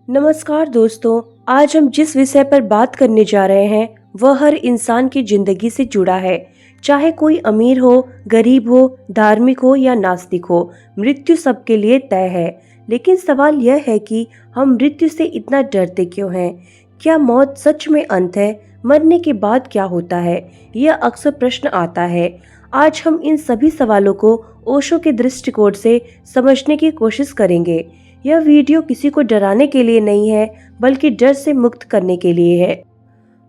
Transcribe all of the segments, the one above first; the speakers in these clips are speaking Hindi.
नमस्कार दोस्तों। आज हम जिस विषय पर बात करने जा रहे हैं वह हर इंसान की जिंदगी से जुड़ा है। चाहे कोई अमीर हो, गरीब हो, धार्मिक हो या नास्तिक हो, मृत्यु सबके लिए तय है। लेकिन सवाल यह है कि हम मृत्यु से इतना डरते क्यों हैं? क्या मौत सच में अंत है? मरने के बाद क्या होता है? यह अक्सर प्रश्न आता है। आज हम इन सभी सवालों को ओशो के दृष्टिकोण से समझने की कोशिश करेंगे। यह वीडियो किसी को डराने के लिए नहीं है, बल्कि डर से मुक्त करने के लिए है।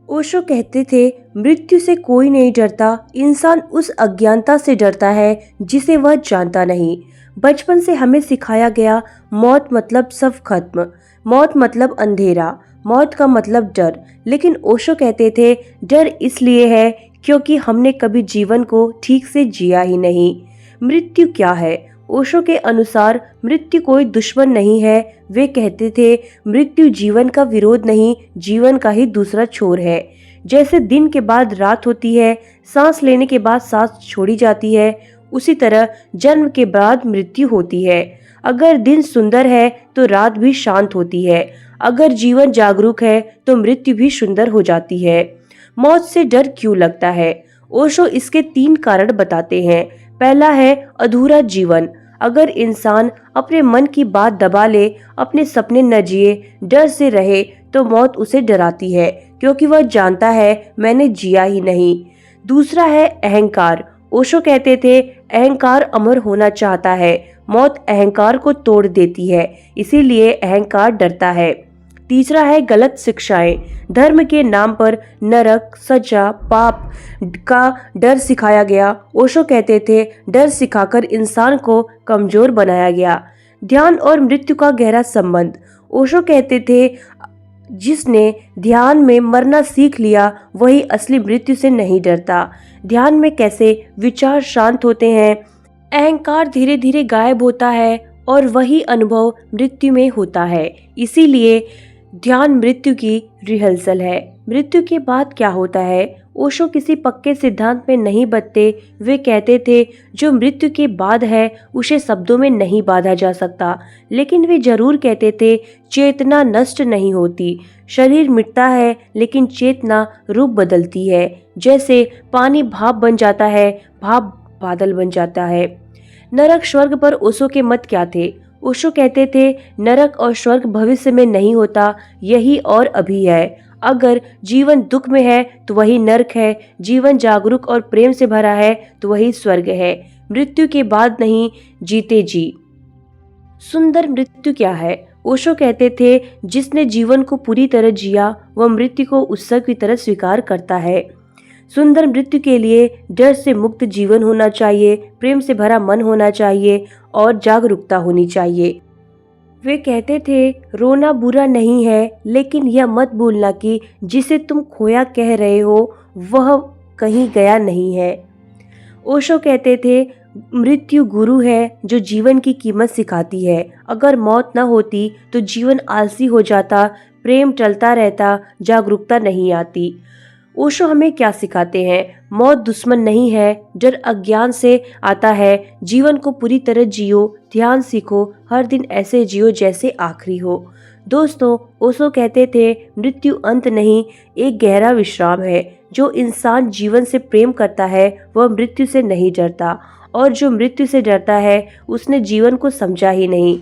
ओशो कहते थे, मृत्यु से कोई नहीं डरता, इंसान उस अज्ञानता से डरता है जिसे वह जानता नहीं। बचपन से हमें सिखाया गया, मौत मतलब सब खत्म, मौत मतलब अंधेरा, मौत का मतलब डर। लेकिन ओशो कहते थे, डर इसलिए है क्योंकि हमने कभी जीवन को ठीक से जिया ही नहीं। मृत्यु क्या है? ओशो के अनुसार मृत्यु कोई दुश्मन नहीं है। वे कहते थे, मृत्यु जीवन का विरोध नहीं, जीवन का ही दूसरा छोर है। जैसे दिन के बाद रात होती है, सांस लेने के बाद सांस छोड़ी जाती है, उसी तरह जन्म के बाद मृत्यु होती है। अगर दिन सुंदर है तो रात भी शांत होती है। अगर जीवन जागरूक है तो मृत्यु भी सुंदर हो जाती है। मौत से डर क्यों लगता है? ओशो इसके 3 कारण बताते हैं। पहला है अधूरा जीवन। अगर इंसान अपने मन की बात दबा ले, अपने सपने न जिए, डर से रहे, तो मौत उसे डराती है, क्योंकि वह जानता है मैंने जिया ही नहीं। दूसरा है अहंकार। ओशो कहते थे, अहंकार अमर होना चाहता है, मौत अहंकार को तोड़ देती है, इसीलिए अहंकार डरता है। तीसरा है गलत शिक्षाएं। धर्म के नाम पर नरक, सजा, पाप का डर सिखाया गया। ओशो कहते थे, डर सिखाकर इंसान को कमजोर बनाया गया। ध्यान और मृत्यु का गहरा संबंध। ओशो कहते थे, जिसने ध्यान में मरना सीख लिया वही असली मृत्यु से नहीं डरता। ध्यान में कैसे विचार शांत होते हैं, अहंकार धीरे धीरे गायब होता है और वही अनुभव मृत्यु में होता है। इसीलिए ध्यान मृत्यु की रिहर्सल है। मृत्यु के बाद क्या होता है? ओशो किसी पक्के सिद्धांत में नहीं बंधते। वे कहते थे, जो मृत्यु के बाद है उसे शब्दों में नहीं बांधा जा सकता। लेकिन वे जरूर कहते थे, चेतना नष्ट नहीं होती। शरीर मिटता है लेकिन चेतना रूप बदलती है। जैसे पानी भाप बन जाता है, भाप बादल बन जाता है। नरक स्वर्ग पर ओशो के मत क्या थे? ओशो कहते थे, नरक और स्वर्ग भविष्य में नहीं होता, यही और अभी है। अगर जीवन दुख में है तो वही नरक है, जीवन जागरूक और प्रेम से भरा है तो वही स्वर्ग है। मृत्यु के बाद नहीं, जीते जी। सुंदर मृत्यु क्या है? ओशो कहते थे, जिसने जीवन को पूरी तरह जिया वह मृत्यु को उत्सव की तरह स्वीकार करता है। सुंदर मृत्यु के लिए डर से मुक्त जीवन होना चाहिए, प्रेम से भरा मन होना चाहिए और जागरूकता होनी चाहिए। वे कहते थे, रोना बुरा नहीं है, लेकिन यह मत भूलना कि जिसे तुम खोया कह रहे हो वह कहीं गया नहीं है। ओशो कहते थे, मृत्यु गुरु है जो जीवन की कीमत सिखाती है। अगर मौत न होती तो जीवन आलसी हो जाता, प्रेम टलता रहता, जागरूकता नहीं आती। ओशो हमें क्या सिखाते हैं? मौत दुश्मन नहीं है, डर अज्ञान से आता है। जीवन को पूरी तरह जियो, ध्यान सीखो, हर दिन ऐसे जियो जैसे आखिरी हो। दोस्तों, ओशो कहते थे, मृत्यु अंत नहीं, एक गहरा विश्राम है। जो इंसान जीवन से प्रेम करता है वह मृत्यु से नहीं डरता, और जो मृत्यु से डरता है उसने जीवन को समझा ही नहीं।